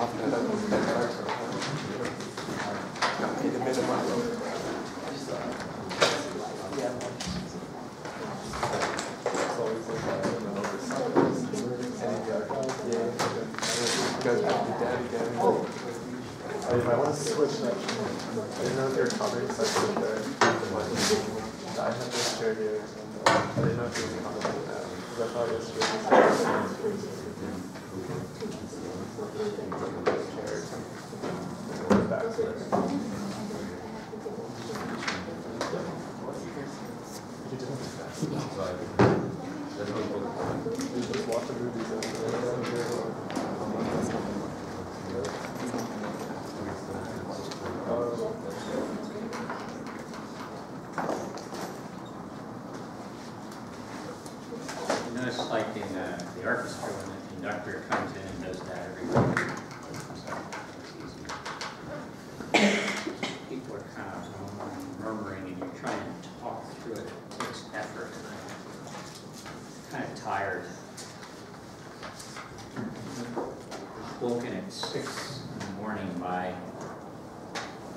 If I want to switch that, I didn't know if you're covering section there. I have this chair here, and I didn't know if you were covering that, because I thought yesterday just watch the movies You notice, like in the orchestra, when the conductor comes in and does that every week. People are kind of murmuring, and you're trying to talk through it. It takes effort. I'm kind of tired. Woken at 6 in the morning by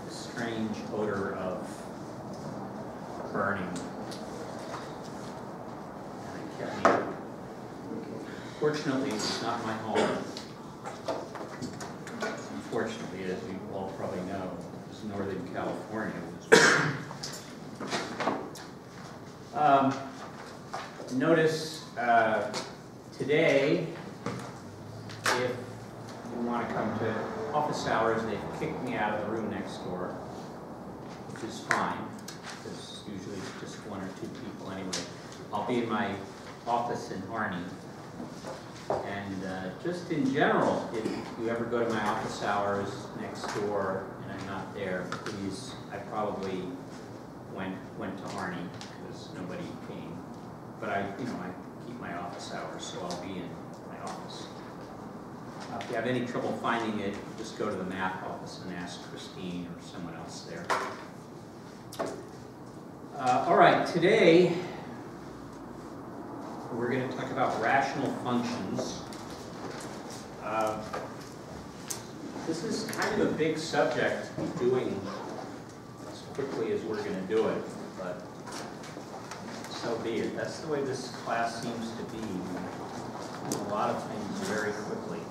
a strange odor of burning. And it kept me up. Fortunately, it's not my home. Unfortunately, as we all probably know, it's Northern California. Notice today, if you want to come to office hours, they've kicked me out of the room next door, which is fine, because usually it's just 1 or 2 people anyway. I'll be in my office in Harney. And just in general, if you ever go to my office hours next door and I'm not there, please, I probably went to Harney because nobody came. But I keep my office hours, so I'll be in my office. If you have any trouble finding it, just go to the math office and ask Christine or someone else there. All right, today we're going to talk about rational functions. This is kind of a big subject to be doing as quickly as we're going to do it, but so be it. That's the way this class seems to be. We do a lot of things very quickly.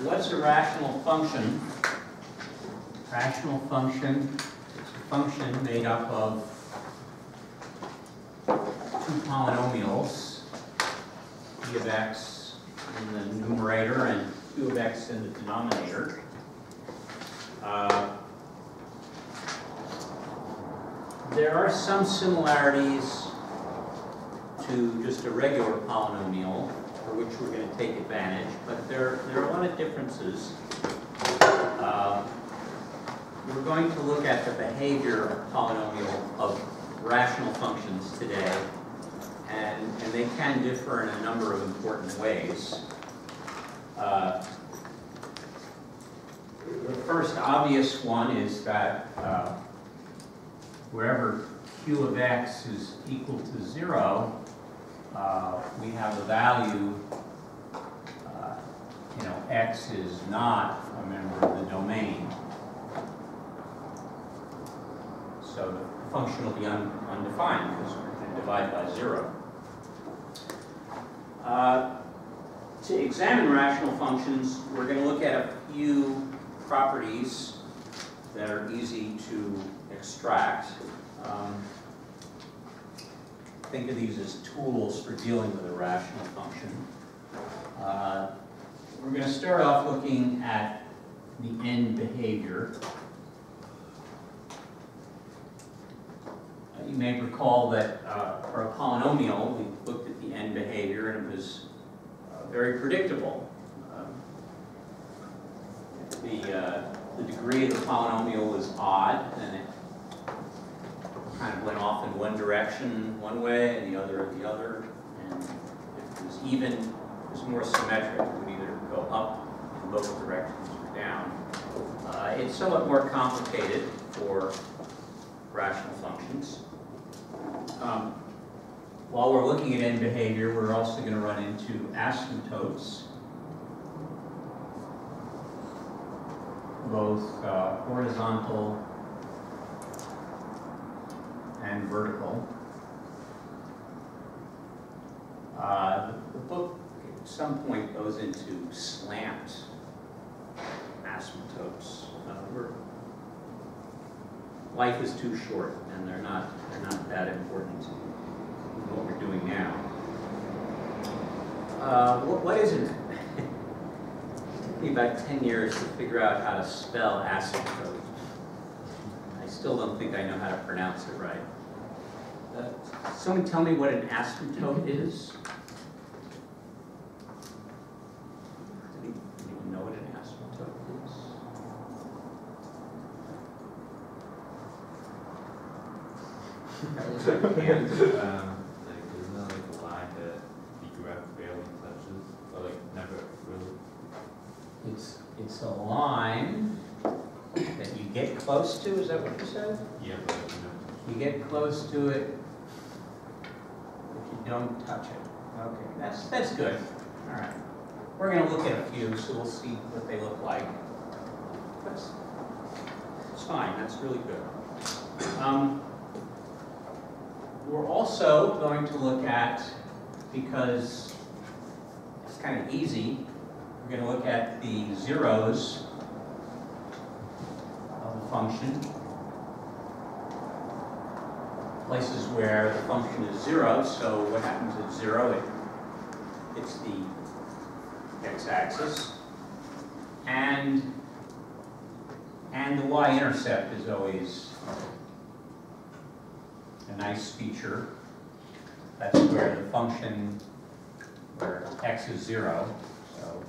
What's a rational function? Rational function is a function made up of 2 polynomials, p of x in the numerator and q of x in the denominator. There are some similarities to just a regular polynomial, for which we're going to take advantage, but there are a lot of differences. We're going to look at the behavior of polynomial of rational functions today, and they can differ in a number of important ways. The first obvious one is that wherever q of x is equal to 0, we have a value, x is not a member of the domain. So the function will be undefined because we're going to divide by 0. To examine rational functions, we're going to look at a few properties that are easy to extract. Think of these as tools for dealing with a rational function. We're going to start off looking at the end behavior. You may recall that for a polynomial, we looked at the end behavior and it was very predictable. The degree of the polynomial was odd, and it kind of went off in one direction one way and the other. And if it was even, it was more symmetric. It would either go up in both directions or down. It's somewhat more complicated for rational functions. While we're looking at end behavior, we're also going to run into asymptotes. both horizontal and vertical. The book at some point goes into slant asymptotes. Life is too short, and they're not that important to what we're doing now. What is it? It took me about 10 years to figure out how to spell asymptote. I still don't think I know how to pronounce it right. Someone tell me what an asymptote is? Anyone know what an asymptote is? So you can't, like, there's no like a line that the graph barely touches, or like never really. It's a line that you get close to. Is that what you said? Yeah, but you know. You get close to it if you don't touch it. Okay, that's good. All right. We're going to look at a few, so we'll see what they look like. It's fine. That's really good. We're also going to look at, because it's kind of easy, we're going to look at the zeros of the function. Places where the function is 0, so what happens at 0? It's the x-axis, and the y-intercept is always a nice feature. That's where the function, where x is 0, so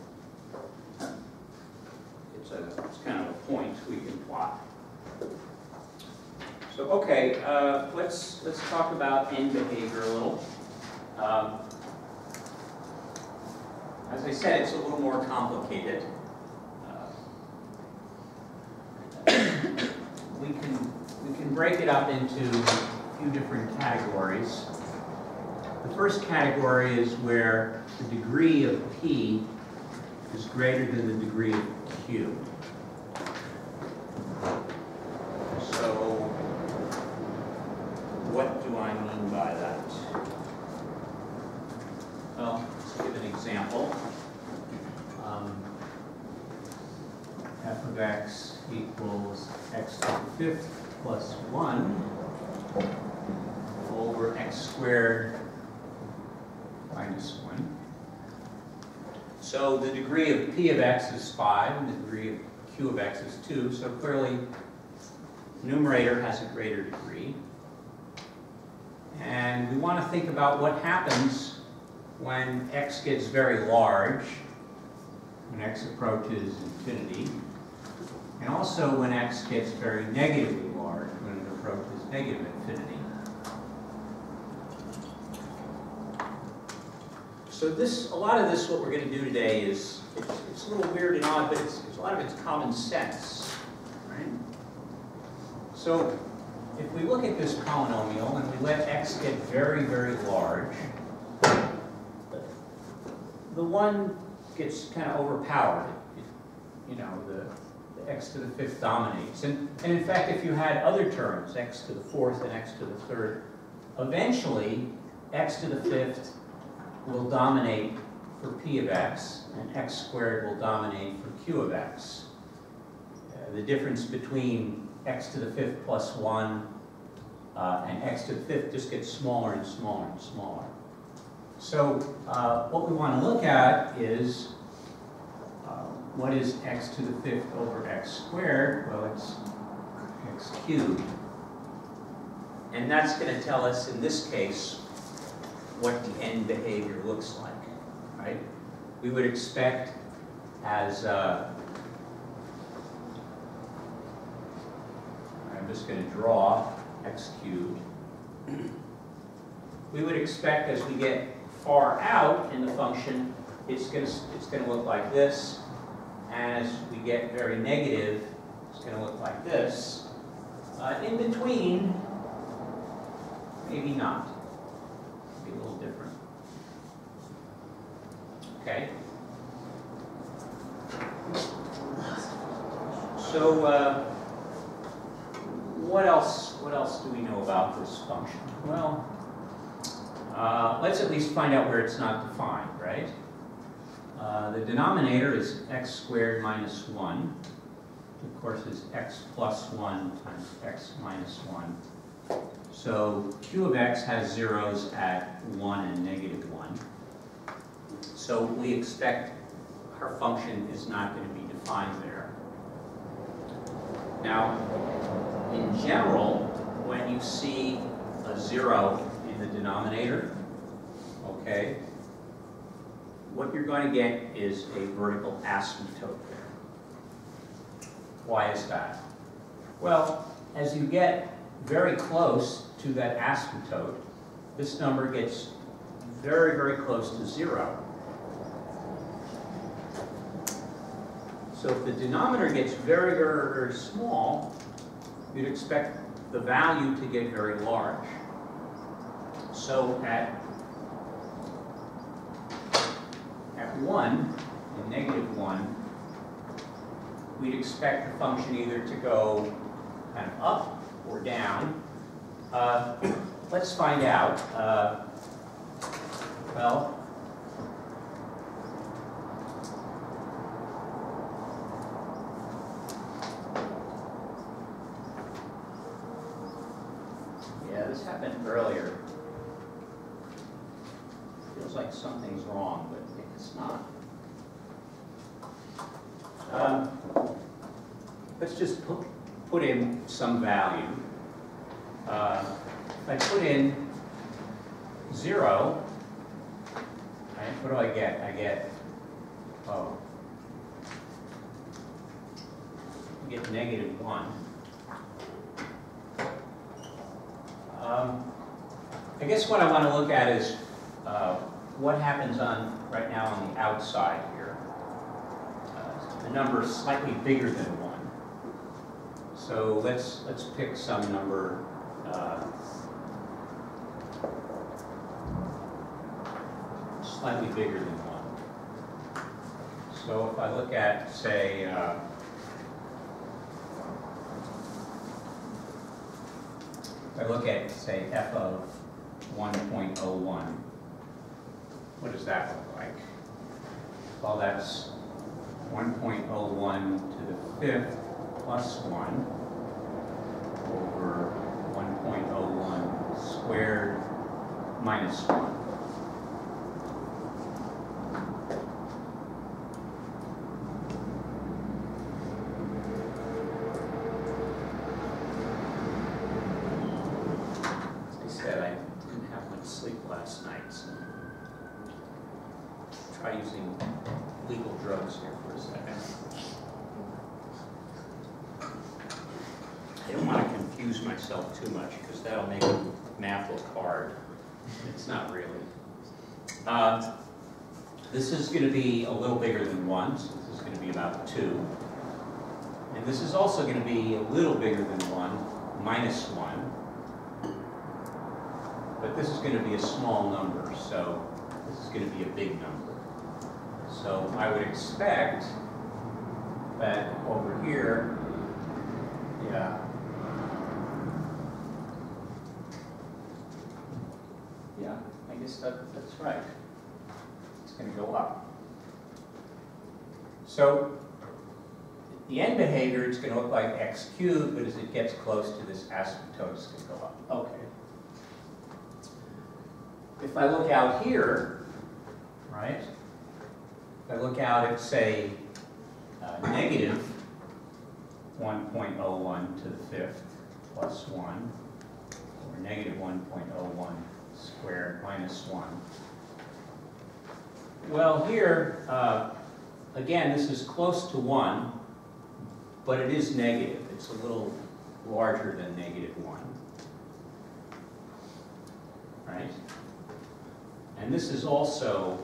it's kind of a point we can plot. So okay, let's talk about end behavior a little. As I said, it's a little more complicated. We can break it up into a few different categories. The first category is where the degree of P is greater than the degree of Q. So what do I mean by that? Well, let's give an example. F of x equals x to the 5th plus 1 over x squared minus 1. So the degree of P of x is 5, and the degree of Q of x is 2. So clearly, the numerator has a greater degree. And we want to think about what happens when x gets very large, when x approaches infinity, and also when x gets very negatively large, when it approaches negative infinity. So a lot of this, what we're going to do today is, it's a little weird and odd, but a lot of it's common sense, right? So if we look at this polynomial and we let x get very, very large, the 1 gets kind of overpowered. You know, the x to the 5th dominates. And in fact, if you had other terms, x to the 4th and x to the 3rd, eventually x to the 5th will dominate for p of x, and x squared will dominate for q of x. The difference between x to the 5th plus 1 and x to the 5th just gets smaller and smaller and smaller. So what we want to look at is what is x to the 5th over x squared? Well, it's x cubed. And that's going to tell us, in this case, what the end behavior looks like, right? We would expect as, I'm just going to draw x cubed. We would expect as we get far out in the function, it's going to look like this. And as we get very negative, it's going to look like this. In between, maybe not. Maybe a little different. Okay. So what else do we know about this function? Well, let's at least find out where it's not defined, right? The denominator is x squared minus 1. Of course, it's x plus 1 times x minus 1. So q of x has zeros at 1 and negative 1. So we expect our function is not going to be defined there. Now, in general, when you see a 0 in the denominator, okay, what you're going to get is a vertical asymptote there. Why is that? Well, as you get very close to that asymptote, this number gets very, very close to 0. So if the denominator gets very, very, very small, you'd expect the value to get very large. So at 1 and negative 1, we'd expect the function either to go kind of up or down. Let's find out. Well, yeah, this happened earlier. Feels like something's wrong, but it's not. Let's just put in some value. If I put in 0, right, what do I get? I get, I get negative 1. I guess what I want to look at is what happens right now on the outside here. The number is slightly bigger than 1. So let's pick some number. Slightly bigger than 1. So if I look at, say, f of 1.01, what does that look like? Well, that's 1.01 to the 5th plus 1 over 1.01 squared minus 1. Last night, so try using legal drugs here for a second. I don't want to confuse myself too much because that'll make math look hard. It's not really. This is going to be a little bigger than 1, so this is going to be about 2. And this is also going to be a little bigger than 1, minus 1. But this is going to be a small number, so this is going to be a big number. So I would expect that over here, I guess that's right. It's going to go up. So the end behavior, it's going to look like x cubed, but as it gets close to this asymptote, it's going to go up. Okay. If I look out here, right, if I look out at, say, negative 1.01 to the 5th plus 1, or negative 1.01 squared minus 1. Well, here, again, this is close to 1, but it is negative. It's a little larger than negative 1, right? And this is also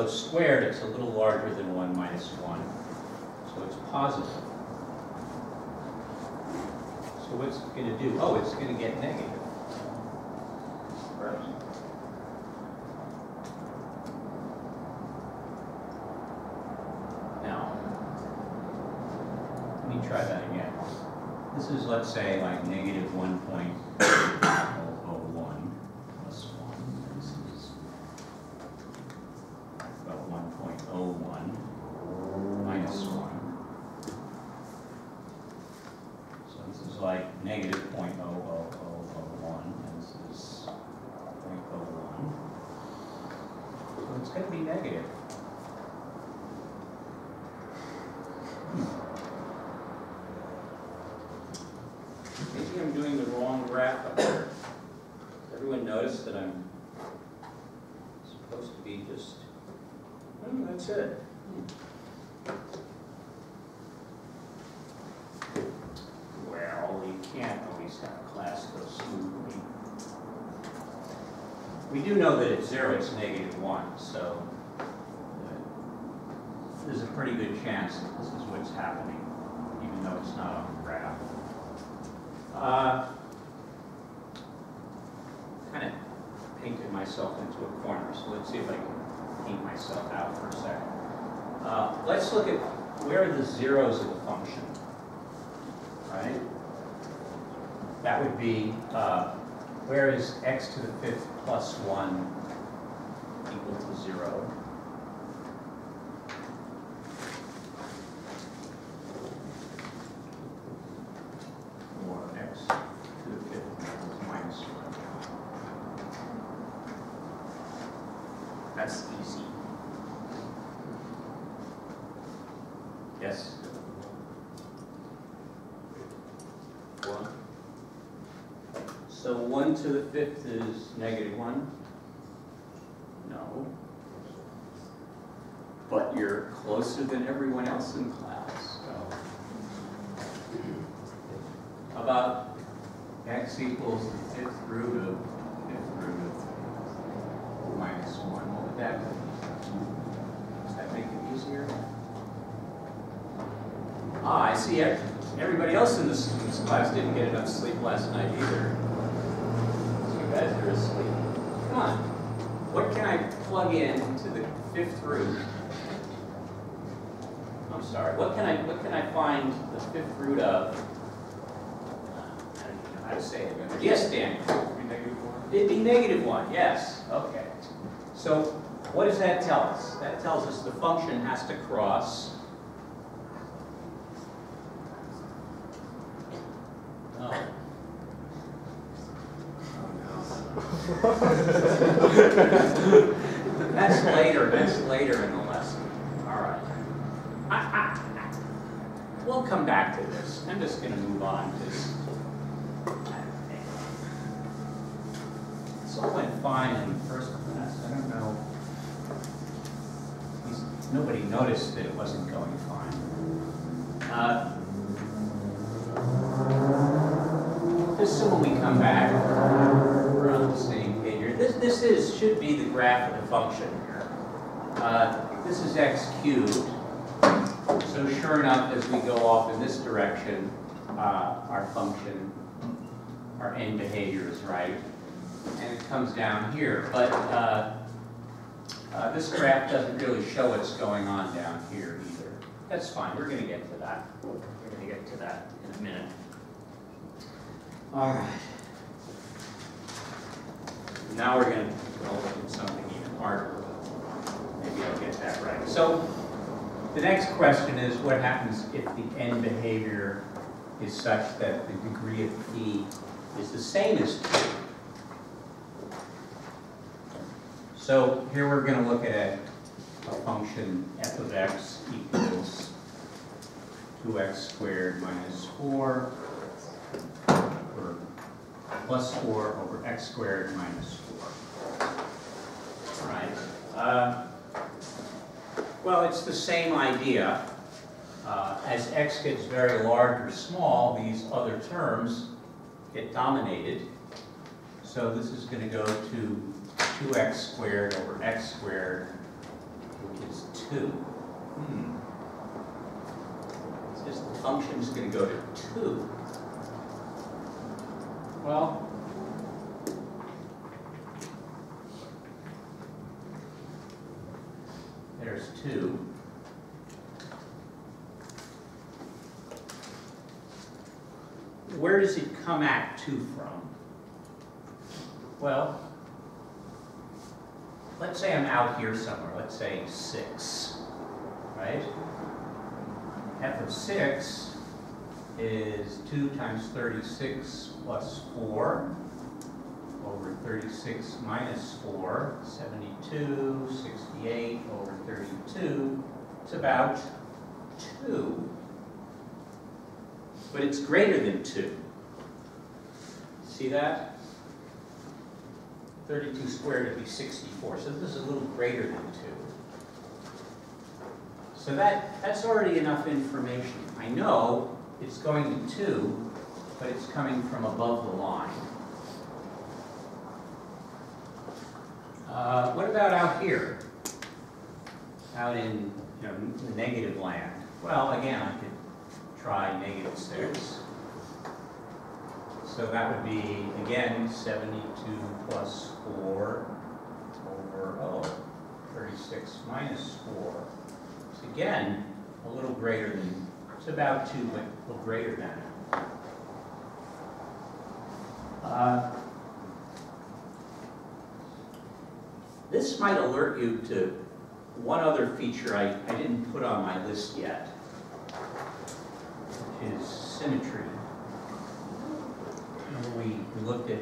squared. It's a little larger than 1 minus 1, so it's positive. So what's it going to do? Oh, it's going to get negative. Right. try that again. This is, let's say, like negative 1.001 plus 1. This is about 1.01 minus 1. So this is like negative 0.00001, and this is 0.01. So it's going to be negative. Maybe I'm doing the wrong graph up here. Everyone notice that I'm supposed to be just, that's it. Well, you can't always have class go smoothly. We do know that at 0 it's negative 1, so there's a pretty good chance that this is what's happening, even though it's not on the graph. Kind of painted myself into a corner, so let's see if I can paint myself out for a second. Let's look at where are the zeros of the function, right? That would be, where is x to the 5th plus 1 equal to 0? Or x to the 5th equals minus 1. That's easy. Yes? 1. So 1 to the 5th is negative 1? No. But you're closer than everyone else in class. So. How about x equals the 5th root of minus 1? What would that be? Does that make it easier? Ah, I see it. Everybody else in this class didn't get enough sleep last night either. You guys are asleep. Come on. What can I plug in to the 5th root? I'm sorry. What can I find the 5th root of? I don't even know how to say it. Yes, Dan. It'd be negative 1. Yes. Okay. So what does that tell us? That tells us the function has to cross. That's later in the lesson. All right. We'll come back to this. I'm just going to move on to this. This all went fine in first class. I don't know. Nobody noticed that it wasn't going fine. Just so when we come back, we're on the same page here. This should be the graph of the function here. This is x cubed. So sure enough, as we go off in this direction, our function, our end behavior is right. And it comes down here. But this graph doesn't really show what's going on down here either. That's fine. We're going to get to that. We're going to get to that in a minute. All right. Now we're going to go into something even harder. Maybe I'll get that right. So the next question is, what happens if the end behavior is such that the degree of p is the same as 2? So here we're going to look at a function f of x equals 2x squared minus 4, or plus 4 over x squared minus 4. All right. Well, it's the same idea. As x gets very large or small, these other terms get dominated. So this is going to go to 2x squared over x squared, which is 2. It's just the function is going to go to 2. Well, there's 2. where does it come at 2 from? Well, let's say I'm out here somewhere. Let's say 6, right? F of 6 is 2 times 36 plus 4 over 36 minus 4, 72, 68 over 32. It's about 2. But it's greater than 2. See that? 32 squared would be 64. So this is a little greater than 2. So that's already enough information. I know it's going to 2, but it's coming from above the line. What about out here? Out in the negative land? Well, again, I could try -6. So that would be, again, 72 plus 4 over, 36 minus 4. It's again a little greater than, it's about 2, but a little greater than it. This might alert you to one other feature I didn't put on my list yet, which is symmetry. Remember we looked at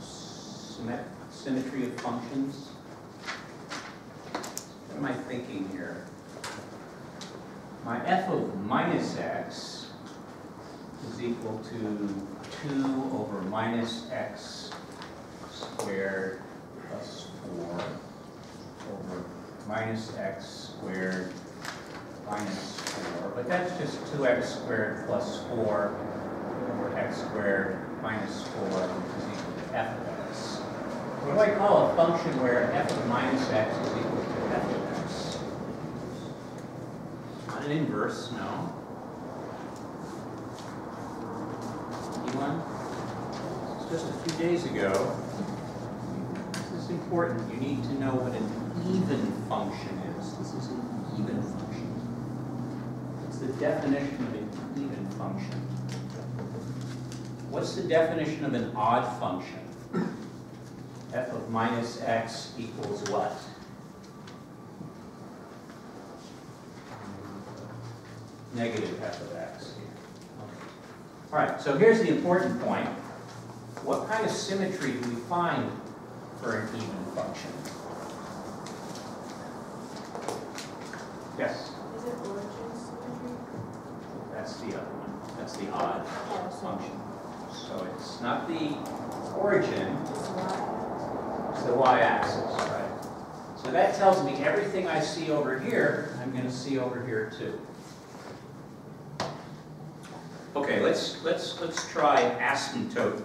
symmetry of functions? What am I thinking here? My f of minus x is equal to 2 over minus x squared plus 4 over minus x squared minus 4. But that's just 2x squared plus 4 over x squared minus 4, which is equal to f of x. What do I call a function where f of minus x is equal to f of x? Not an inverse, no. Anyone? Just a few days ago. This is important. You need to know what an even function is. This is an even function. It's the definition of an even function. What's the definition of an odd function? F of minus x equals what? Negative f of x. All right, so here's the important point. What kind of symmetry do we find for an even function? Yes? Is it origin symmetry? That's the other one. That's the odd function. So it's not the origin, it's the y-axis, right? So that tells me everything I see over here, I'm going to see over here too. Okay, let's try asymptote.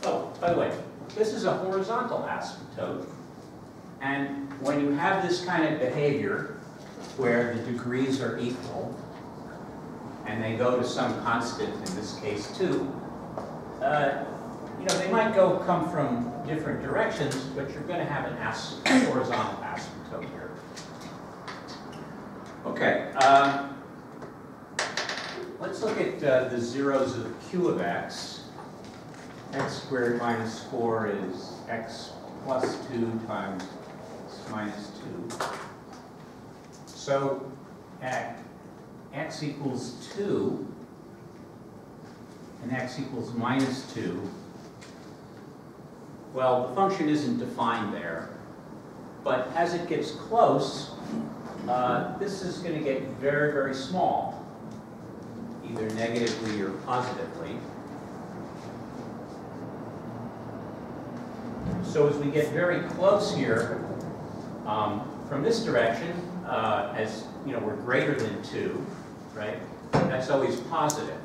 Oh, by the way, this is a horizontal asymptote, and when you have this kind of behavior where the degrees are equal and they go to some constant, in this case 2, they might come from different directions, but you're going to have an horizontal asymptote here. Okay. Let's look at the zeros of q of x. X squared minus 4 is x plus 2 times x minus 2. So at x equals 2 and x equals minus 2, well, the function isn't defined there. But as it gets close, this is going to get very, very small, either negatively or positively. So as we get very close here, from this direction, as we're greater than 2, right? That's always positive.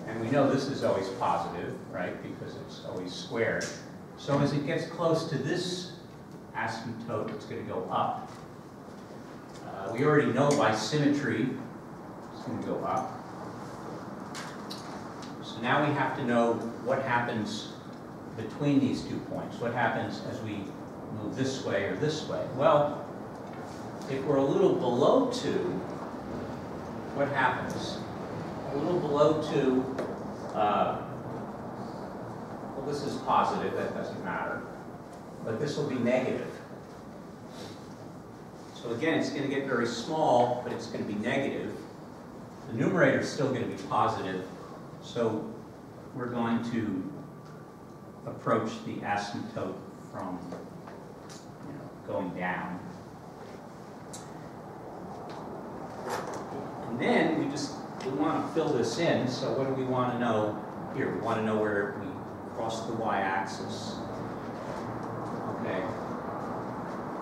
And we know this is always positive, right? Because it's always squared. So as it gets close to this asymptote, it's going to go up. We already know by symmetry it's going to go up. So now we have to know what happens between these 2 points. What happens as we move this way or this way? Well, if we're a little below 2, what happens? a little below 2. Well, this is positive, that doesn't matter. But this will be negative. So again, it's going to get very small, but it's going to be negative. The numerator is still going to be positive. So we're going to approach the asymptote from going down. And then we want to fill this in. So what do we want to know here? We want to know where we cross the y-axis. Okay.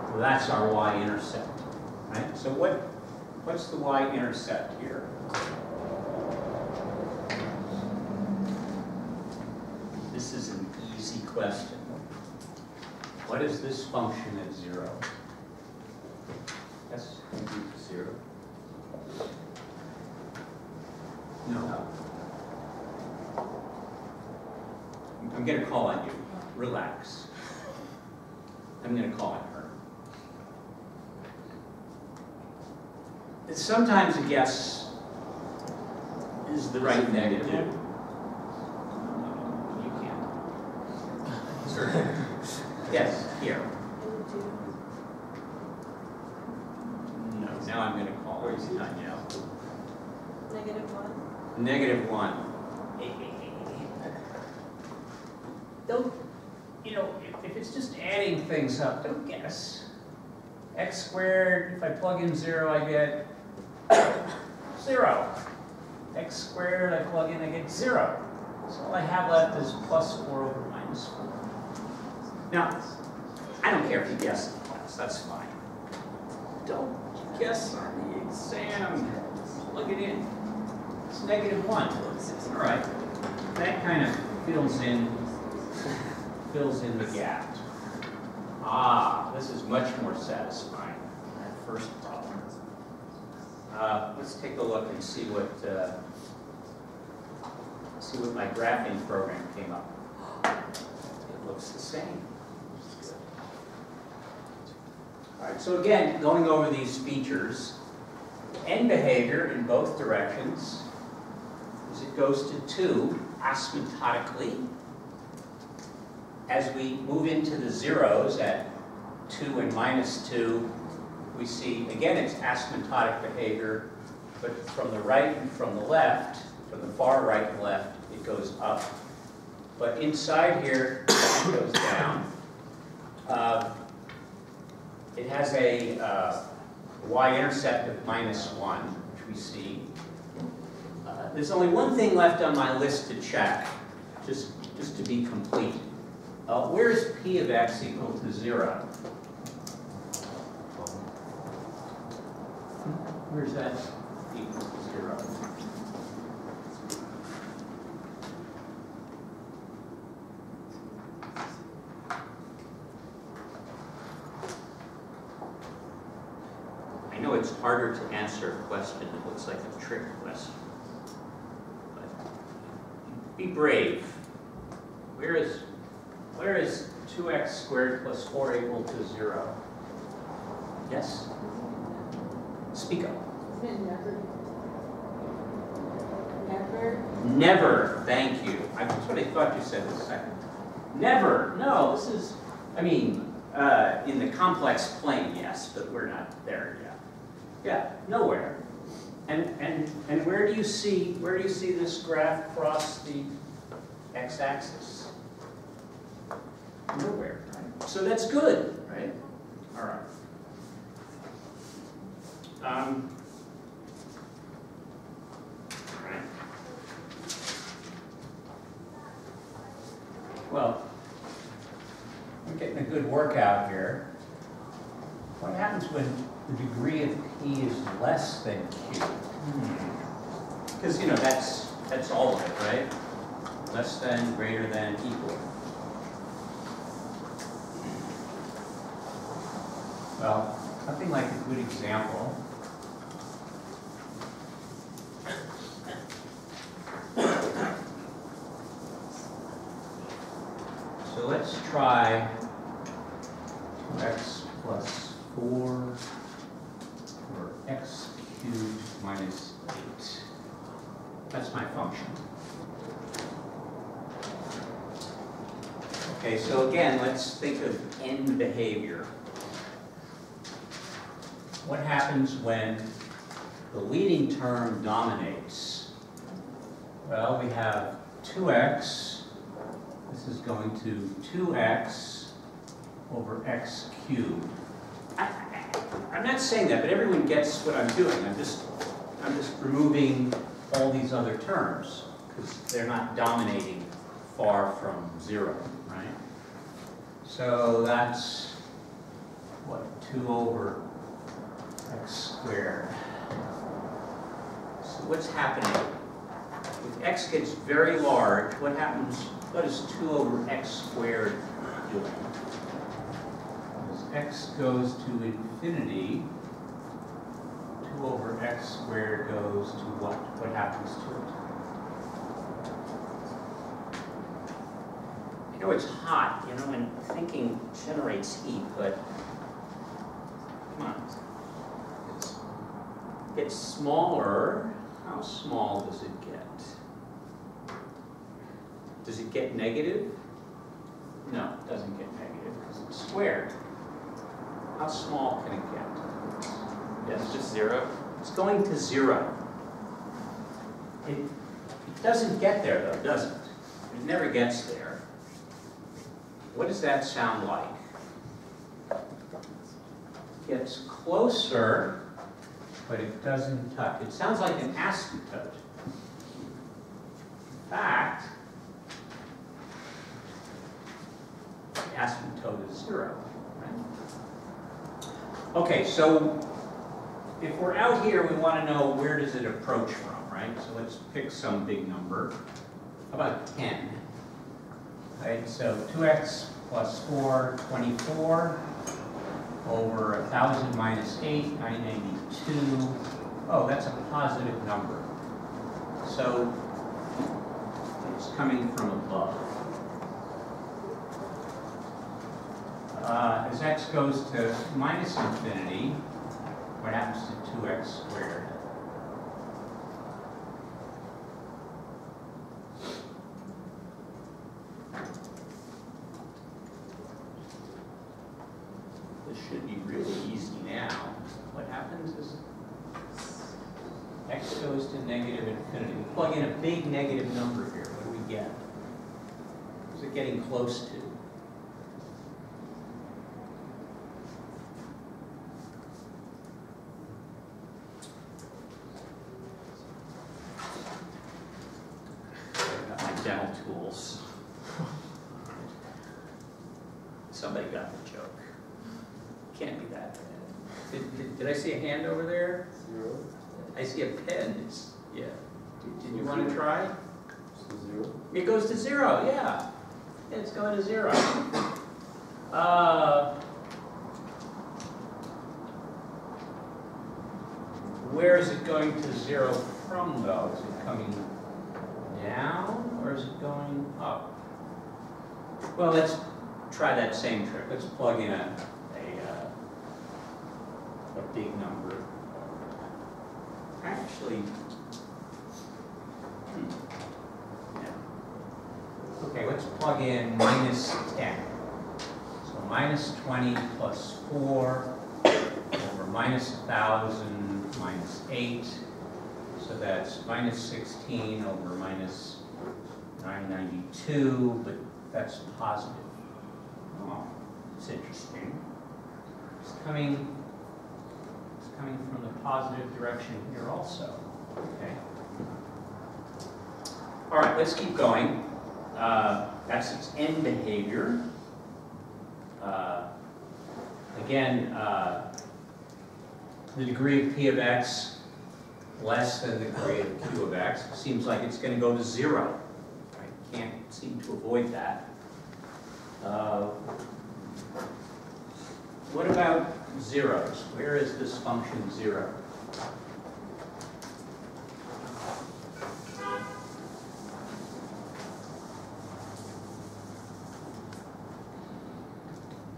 Well, that's our y-intercept, right? So what's the y-intercept here? This is an easy question. What is this function at 0? Yes, 0. No. I'm going to call on you. Relax. I'm going to call on her. Sometimes a guess is the right thing to do. No, you can't. Yes, here. No, now I'm going to call her. Not now. -1. -1. Don't, if it's just adding things up, don't guess. X squared, if I plug in 0, I get 0. X squared, I plug in, I get 0. So all I have left is +4 over -4. Now, I don't care if you guess in class, that's fine. Don't guess on the exam. Plug it in. It's -1. All right. That kind of fills in the gap. Ah, this is much more satisfying than that first problem. Let's take a look and see what my graphing program came up. It looks the same. All right, so again, going over these features, end behavior in both directions is it goes to 2 asymptotically. As we move into the zeros at 2 and -2, we see, again, it's asymptotic behavior, but from the right and from the left, from the far right and left, it goes up. But inside here, it goes down. It has a y-intercept of -1, which we see. There's only one thing left on my list to check, just to be complete. Where is p of x equal to 0? Where's that equal to 0? I know it's harder to answer a question that looks like a trick question. But be brave. Where is 2x squared plus 4 equal to 0? Yes? Speak up. Never, thank you. That's what I thought you said a second. Never, no, this is, in the complex plane, yes, but we're not there yet. Yeah, nowhere. And where do you see this graph cross the x-axis? Nowhere, right? So that's good, right? All right. All right. Well, I'm getting a good workout here. What happens when the degree of p is less than q? Because, that's all of it, right? Less than, greater than, equal. Well, something like a good example. So let's try 2x plus 4 or x cubed minus 8. That's That's my function. Okay, so again, let's think of end behavior. What happens when the leading term dominates? Well, we have 2x. This is going to 2x over x cubed. I'm not saying that, but everyone gets what I'm doing. I'm just removing all these other terms because they're not dominating far from 0, right? So that's what, 2 over x squared. So what's happening? If x gets very large, what happens? What is 2 over x squared doing? As x goes to infinity, 2 over x squared goes to what? What happens to it? I know it's hot, you know, and thinking generates heat, but come on. It gets smaller. How small does it get? Does it get negative? No, it doesn't get negative because it's squared. How small can it get? Yeah, it's just 0. It's going to 0. It doesn't get there though, does it? It never gets there. What does that sound like? It gets closer, but it doesn't touch. It sounds like an asymptote. In fact, the asymptote is 0. Right? Okay, so if we're out here, we want to know where does it approach from, right? So let's pick some big number. How about 10? Right, so 2x plus 4, 24, over 1,000 minus 8, 992. Oh, that's a positive number. So it's coming from above. As x goes to minus infinity, what happens to 2x squared? This should be really easy now. What happens is x goes to negative infinity. We plug in a big negative number here. What do we get? What's it getting close to? Dental tools. Somebody got the joke. Can't be that bad. Did I see a hand over there? 0. I see a pen. Yeah. Did you want to try? So 0. It goes to 0. Yeah. It's going to 0. Where is it going to 0 from, though? Is it coming down, or is it going up? Well, let's try that same trick. Let's plug in a big number. Actually, yeah. Okay, let's plug in minus 10. So minus 20 plus 4 over minus 1,000 minus 8. So that's minus 16 over minus 992, but that's positive. Oh, it's interesting. It's coming from the positive direction here also. Okay. All right, let's keep going. That's its end behavior. Again, the degree of p of x less than the degree of q of x seems like it's going to go to 0. I can't seem to avoid that. What about zeros? Where is this function 0?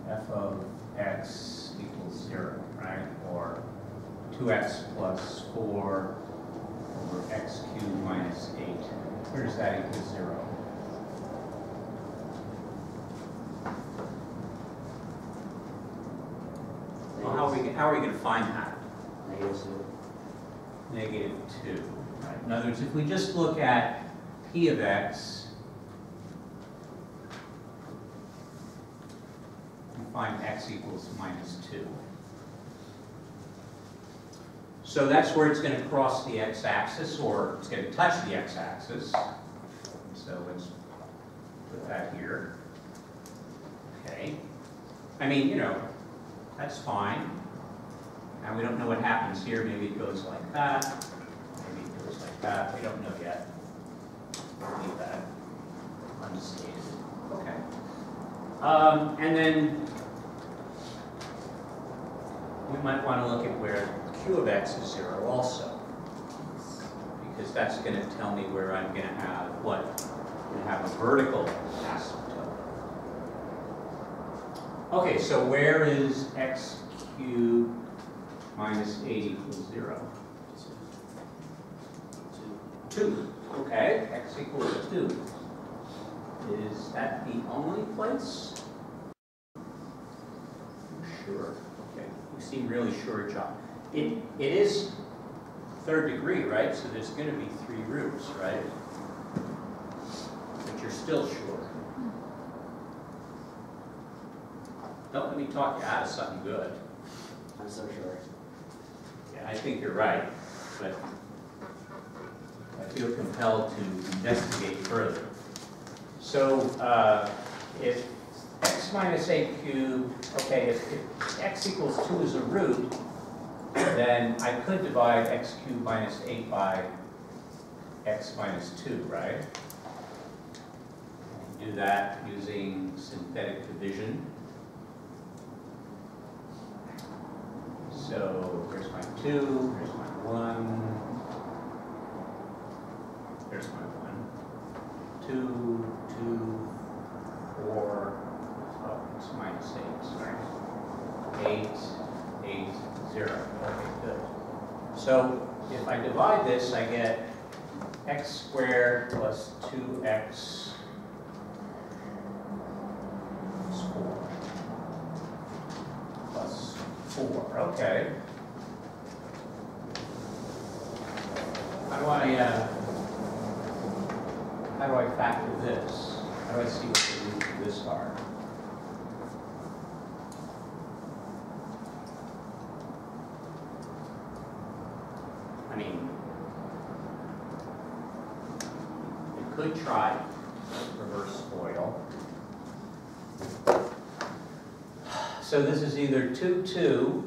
F of x equals 0, right? Or 2x plus 4 over x cubed minus 8. Where does that equal 0? Well, how are we going to find that? Negative 2. Right. In other words, if we just look at p of x, we find x equals minus 2. So that's where it's going to cross the x-axis, or it's going to touch the x-axis. So let's put that here. Okay. I mean, you know, that's fine. Now we don't know what happens here. Maybe it goes like that. Maybe it goes like that. We don't know yet. We'll leave that unstated. Okay. And then we might want to look at where q of x is 0 also, because that's going to tell me where I'm going to have what? I'm going to have a vertical asymptote. Okay, so where is x cubed minus 8 equals 0? 2. Okay, x equals 2. Is that the only place? Sure. Okay, you seem really sure, John. It is third degree, right? So there's going to be 3 roots, right? But you're still sure. Don't let me talk you out of something good. I'm so sure. Yeah, I think you're right, but I feel compelled to investigate further. So if x minus 8 cubed, okay, if x equals 2 is a root, then I could divide x cubed minus 8 by x minus 2, right? Do that using synthetic division. So here's my 2, here's my 1, there's my 1, 2, 2, 4, oh, it's minus 8, sorry. 8, 8, 0. Okay, good. So if I divide this, I get x squared plus 2x plus 4. Plus 4, okay. How do I factor this? How do I see what the roots of this are? I mean, you could try reverse FOIL. So this is either 2, 2.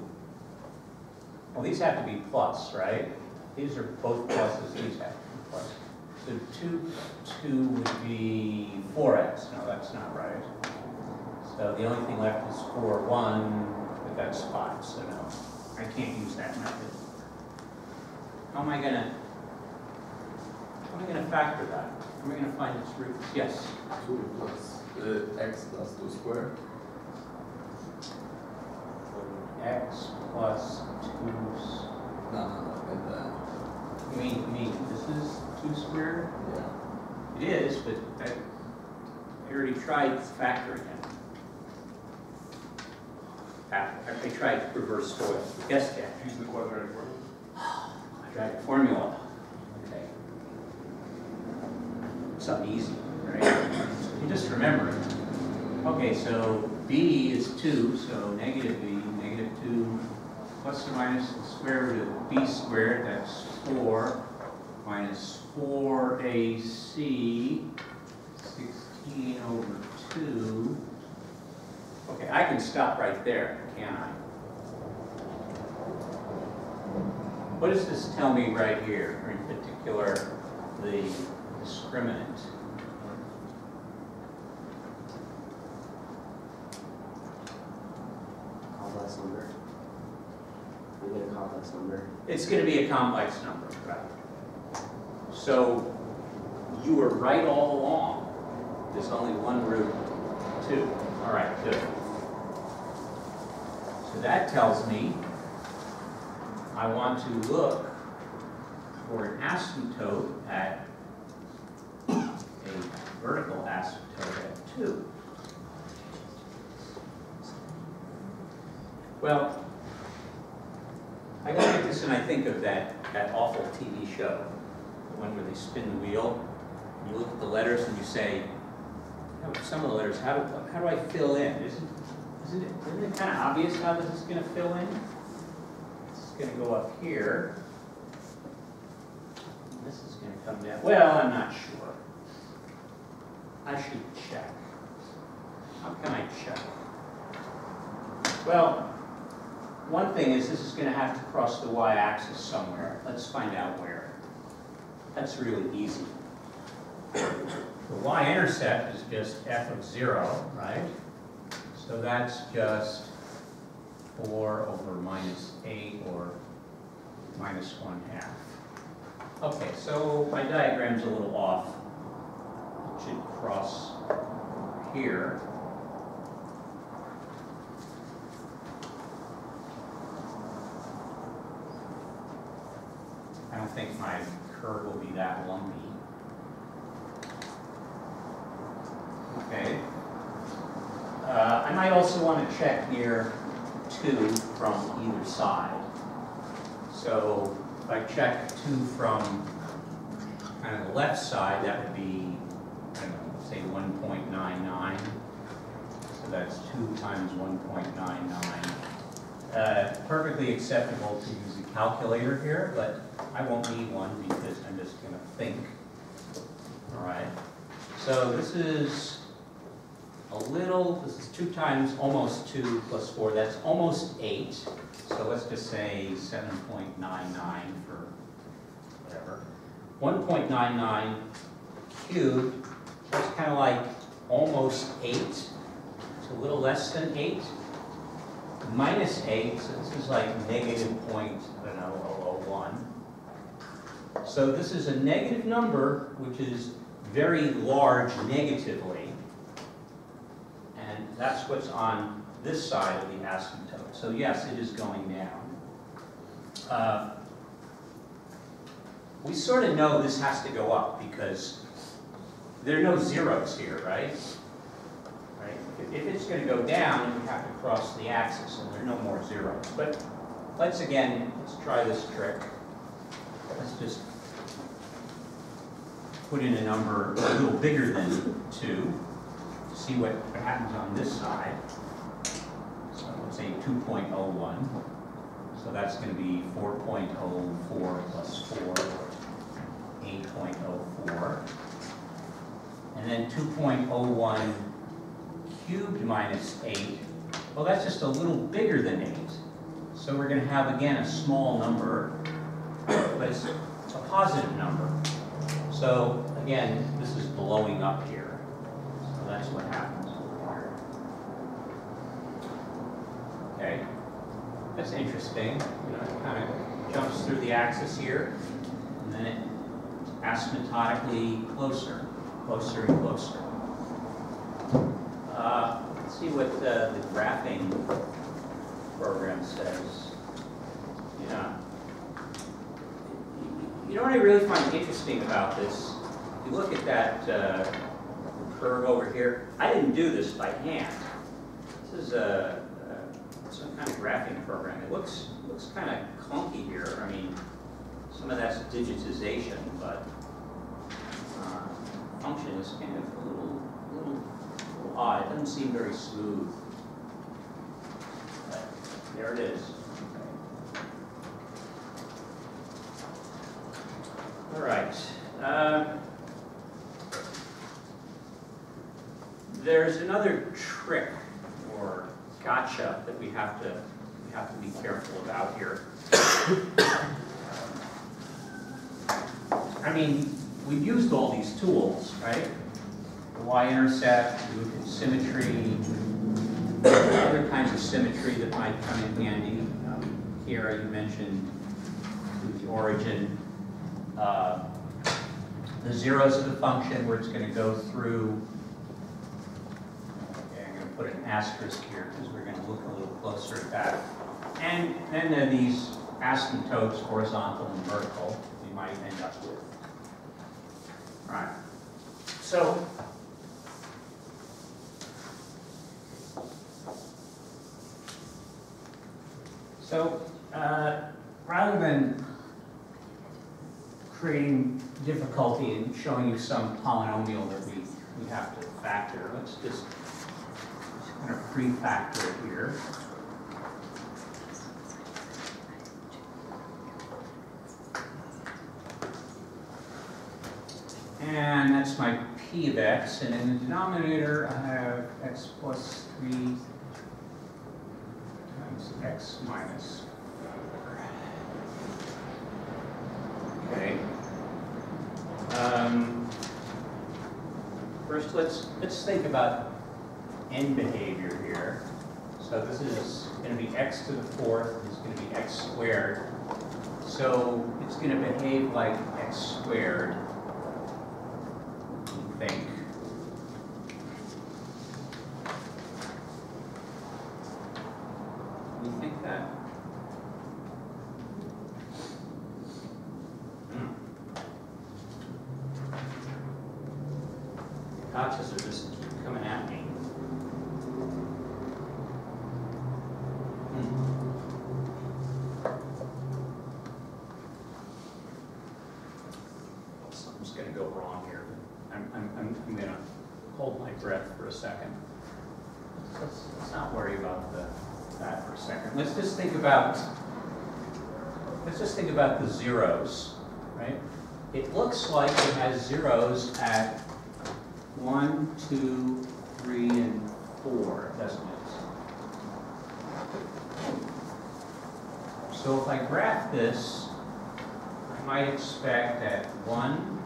Well, these have to be plus, right? These are both pluses. These have to be plus. So 2, 2 would be 4x. No, that's not right. So the only thing left is 4, 1, but that's 5. So no, I can't use that method. How am I gonna factor that? How am I gonna find its roots? Yes. 2 plus x plus 2 squared. X plus 2. No, and then. You mean this is 2 squared? Yeah. It is, but I already tried factoring it. I tried reverse FOIL. Yes, Dan? Use the quadratic formula. Quadratic formula. Okay. Something easy, right? You just remember it. Okay, so b is 2, so negative b, negative 2, plus or minus the square root of b squared, that's 4, minus 4ac, 16 over 2. Okay, I can stop right there, can't I? What does this tell me right here, or in particular, the discriminant? Complex number. We get a complex number. It's going to be a complex number, right? So you were right all along. There's only one root 2. All right, good. So that tells me I want to look for an asymptote at a vertical asymptote at 2. Well, I look at this and I think of that awful TV show, the one where they spin the wheel, and you look at the letters and you say, oh, some of the letters, how do I fill in? Isn't it kind of obvious how this is going to fill in? This is going to go up here. And this is going to come down. Well, I'm not sure. I should check. How can I check? Well, one thing is this is going to have to cross the y-axis somewhere. Let's find out where. That's really easy. The y-intercept is just f of 0, right? So that's just 4 over minus 8 or minus 1/2. Okay, so my diagram's a little off. It should cross here. I don't think my curve will be that lumpy. Okay. I might also want to check near 2 from either side. So if I check 2 from kind of the left side, that would be, I don't know, say 1.99. So that's 2 times 1.99. Perfectly acceptable to use a calculator here, but I won't need one because I'm just going to think. All right. So this is this is 2 times almost 2 plus 4. That's almost 8. So let's just say 7.99 for whatever. 1.99 cubed, that's kind of like almost 8. It's a little less than 8. Minus 8, so this is like negative point, I don't know, 0.001. So this is a negative number, which is very large negatively. And that's what's on this side of the asymptote. So yes, it is going down. We sort of know this has to go up because there are no zeros here, right? If it's going to go down, we have to cross the axis, and there are no more zeros. But let's try this trick. Let's just put in a number a little bigger than 2 to see what happens on this side. So let's say 2.01. So that's going to be 4.04 plus 4, 8.04. And then 2.01 cubed minus 8, well, that's just a little bigger than 8. So we're going to have, again, a small number, but it's a positive number. So, again, this is blowing up here. So that's what happens over here. Okay. That's interesting. You know, it kind of jumps through the axis here, and then it asymptotically closer and closer. Let's see what the graphing program says. Yeah. You know what I really find interesting about this? If you look at that curve over here, I didn't do this by hand. This is some kind of graphing program. It looks kind of clunky here. I mean, some of that's digitization, but function is kind of a little odd. It doesn't seem very smooth. But there it is. Okay. All right. There's another trick or gotcha that we have to be careful about here. I mean, we've used all these tools, right? The y-intercept, we look at symmetry, other kinds of symmetry that might come in handy. Here you mentioned the origin, the zeros of the function where it's going to go through. Okay, I'm going to put an asterisk here because we're going to look a little closer at that. And then there are these asymptotes, horizontal and vertical. You you might end up with. All right. So, rather than creating difficulty in showing you some polynomial that we have to factor, let's just kind of pre-factor it here. And that's my p of x, and in the denominator I have x plus 3 times x minus 4. Okay. First, let's think about end behavior here. So this is going to be x to the fourth. This is going to be x squared. So it's going to behave like x squared. Think. You think that? Gotchas are just keep coming at me. Something's going to go wrong here. I'm going to hold my breath for a second. Let's not worry about that for a second. Let's just think about the zeros, right? It looks like it has zeros at 1, 2, 3, and 4, doesn't it? So if I graph this, I might expect at 1,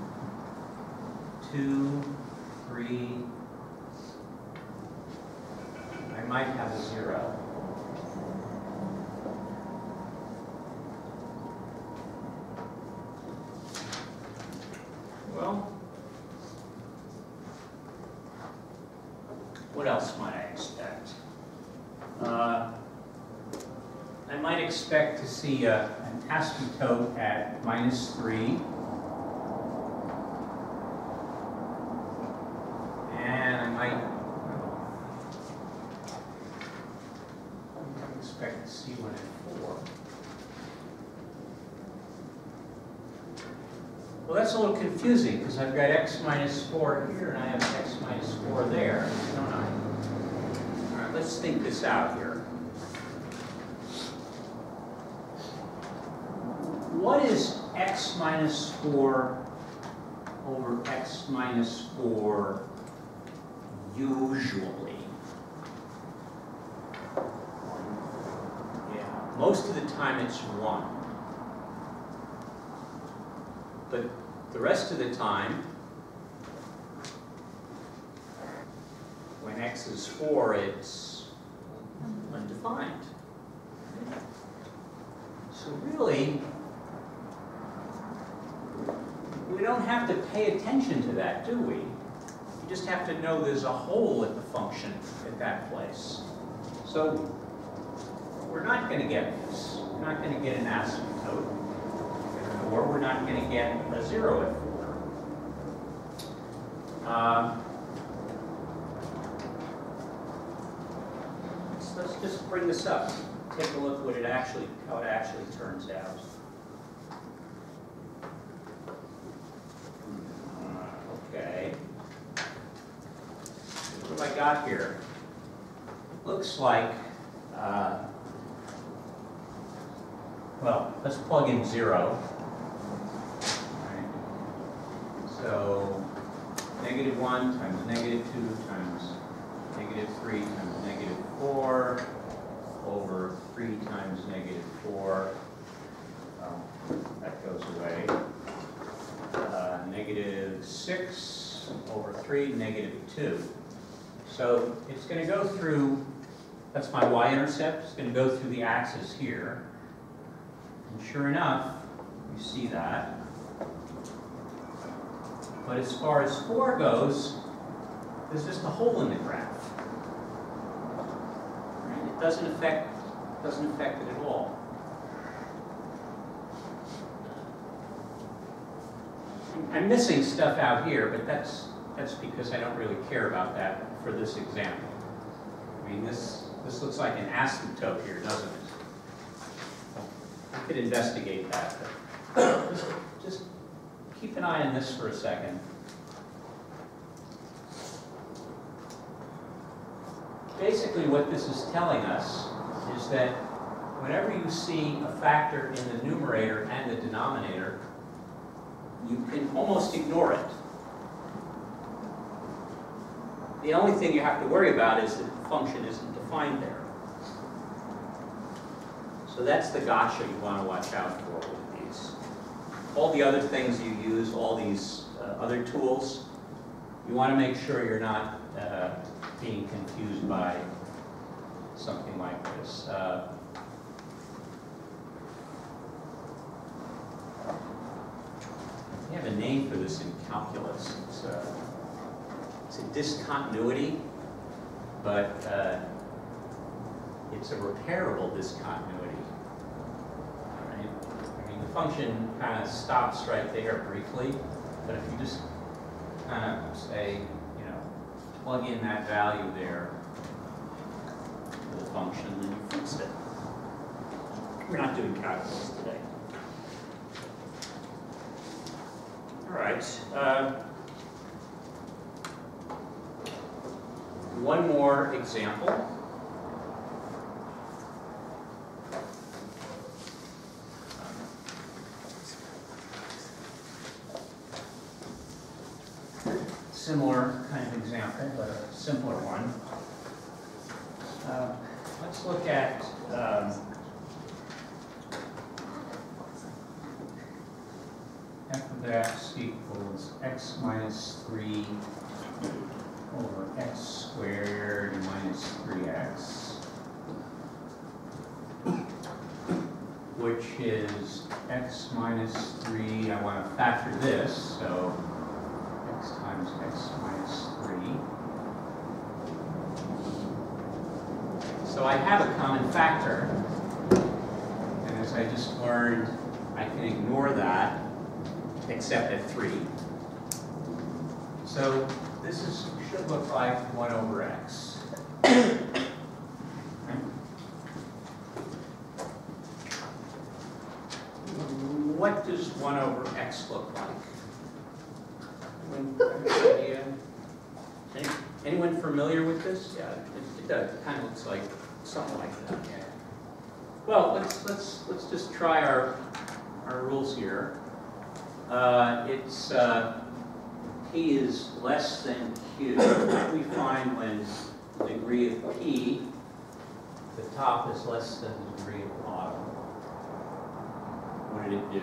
2, 3, I might have a 0. Well, what else might I expect? I might expect to see an asymptote at -3. And I might expect to see one at 4. Well, that's a little confusing because I've got x minus 4 here and I have x minus 4 there, don't I? All right, let's think this out here. What is x minus 4 over x minus 4 usually? Yeah, most of the time it's 1. But the rest of the time, when x is 4, it's undefined. So really, we don't have to pay attention to that, do we? You just have to know there's a hole at the function at that place. So we're not going to get this. We're not going to get an asymptote. Or we're not going to get a 0 at 4. Let's just bring this up. Take a look what how it actually turns out. Okay. What have I got here? Looks like, well, let's plug in 0. So, -1 times -2 times -3 times -4 over 3 times -4. That goes away. -6 over 3, -2. So it's going to go through, that's my y-intercept, it's going to go through the axis here. And sure enough, you see that. But as far as 4 goes, there's just a hole in the graph. Right? It doesn't affect it at all. I'm missing stuff out here, but that's because I don't really care about that for this example. I mean, this looks like an asymptote here, doesn't it? I could investigate that, but just keep an eye on this for a second. Basically, what this is telling us is that whenever you see a factor in the numerator and the denominator, you can almost ignore it. The only thing you have to worry about is that the function isn't defined there. So that's the gotcha you want to watch out for with these. All the other things you use, all these other tools, you want to make sure you're not being confused by something like this. We have a name for this in calculus. It's a discontinuity, but it's a repairable discontinuity. Right? I mean, the function kind of stops right there briefly, but if you just kind of say, plug in that value there for the function, then you fix it. We're not doing calculus today. All right. One more example. Similar kind of example, but a simpler one. Let's look at f of x equals x minus 3 over x squared minus 3x, which is x minus 3. I want to factor this, so x times x minus 3. So I have a common factor, and as I just learned, I can ignore that, except at 3. So this should look like 1 over x. What does 1 over x look like? Anyone familiar with this? Yeah, it does. It kind of looks like something like that. Yeah. Well, let's just try our rules here. It's p is less than q. What do we find when the degree of p, the top is less than the degree of bottom? What did it do?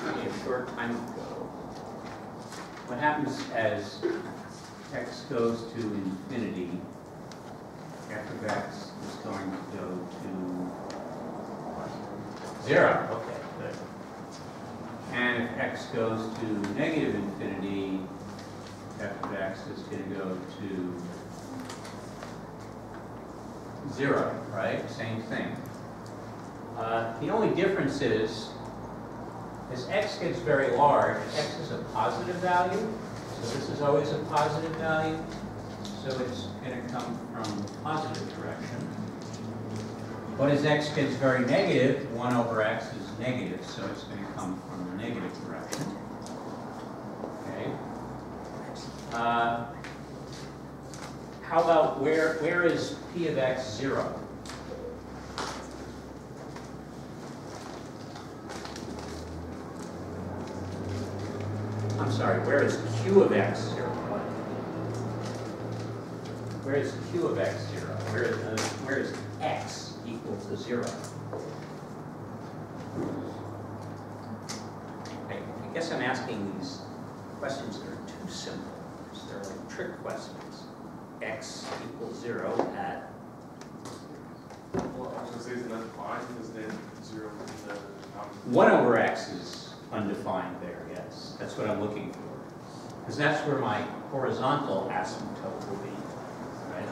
A short time ago. What happens as x goes to infinity, f of x is going to go to 0. Okay, good. And if x goes to negative infinity, f of x is going to go to 0, right? Same thing. The only difference is, as x gets very large, x is a positive value, so this is always a positive value, so it's going to come from the positive direction. But as x gets very negative, 1 over x is negative, so it's going to come from the negative direction. Okay. How about where is p of x 0? I'm sorry, where is q of x 0? Where is q of x 0? Where is x equal to 0? I guess I'm asking these questions that are too simple. They're like trick questions. X equals 0 at... Well, I was going to say, isn't that defined? Because then 0 is the denominator. 1 over x is undefined there, yes. That's what I'm looking for. Because that's where my horizontal asymptote will be, right?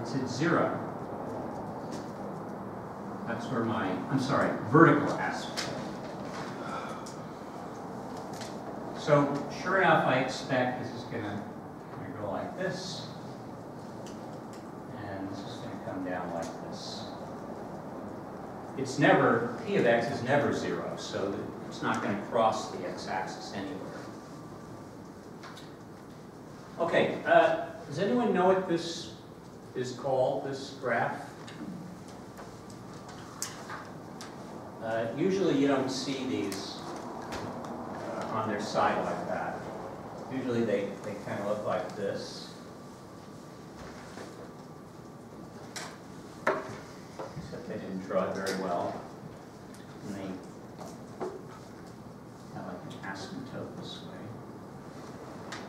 It's at 0. That's where my, I'm sorry, vertical aspect. So sure enough, I expect this is gonna go like this, and this is gonna come down like this. It's never, p of x is never 0, so that it's not gonna cross the x-axis anywhere. Okay, does anyone know what this is called, this graph? Usually you don't see these on their side like that. Usually they kind of look like this. Except they didn't draw it very well. And they have like an asymptote this way.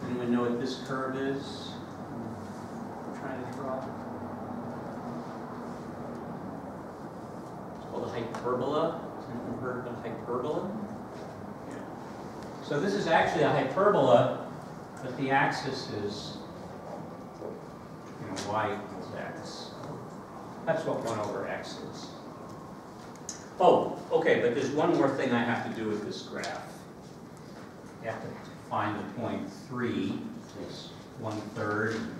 Anyone know what this curve is? I'm trying to draw. It's called a hyperbola. Has anyone heard of a hyperbola? Yeah. So this is actually a hyperbola, but the axis is, y equals x. That's what 1 over x is. Oh, okay, but there's one more thing I have to do with this graph. You have to find the point 3, is 1/3, and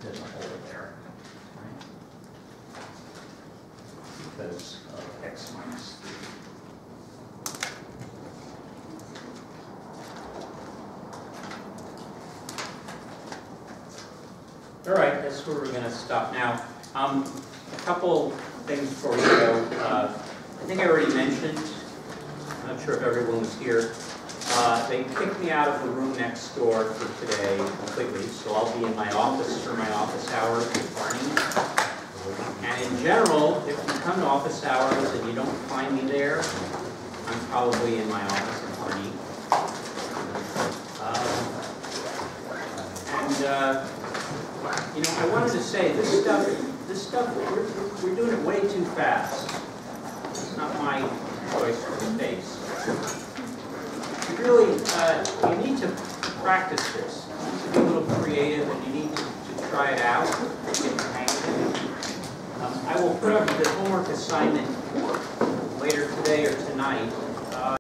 there's a hole there, right? Because of x minus 3. All right, that's where we're going to stop now. A couple things before we go. I think I already mentioned, I'm not sure if everyone was here, they kicked me out of the room next door for today completely, so I'll be in my office for my office hours with Barney. And in general, if you come to office hours and you don't find me there, I'm probably in my office with Barney. You know, I wanted to say this stuff, we're doing it way too fast. It's not my choice for the pace. You really, you need to practice this. You need to be a little creative, and you need to try it out, get the hang of it. I will put up the homework assignment later today or tonight.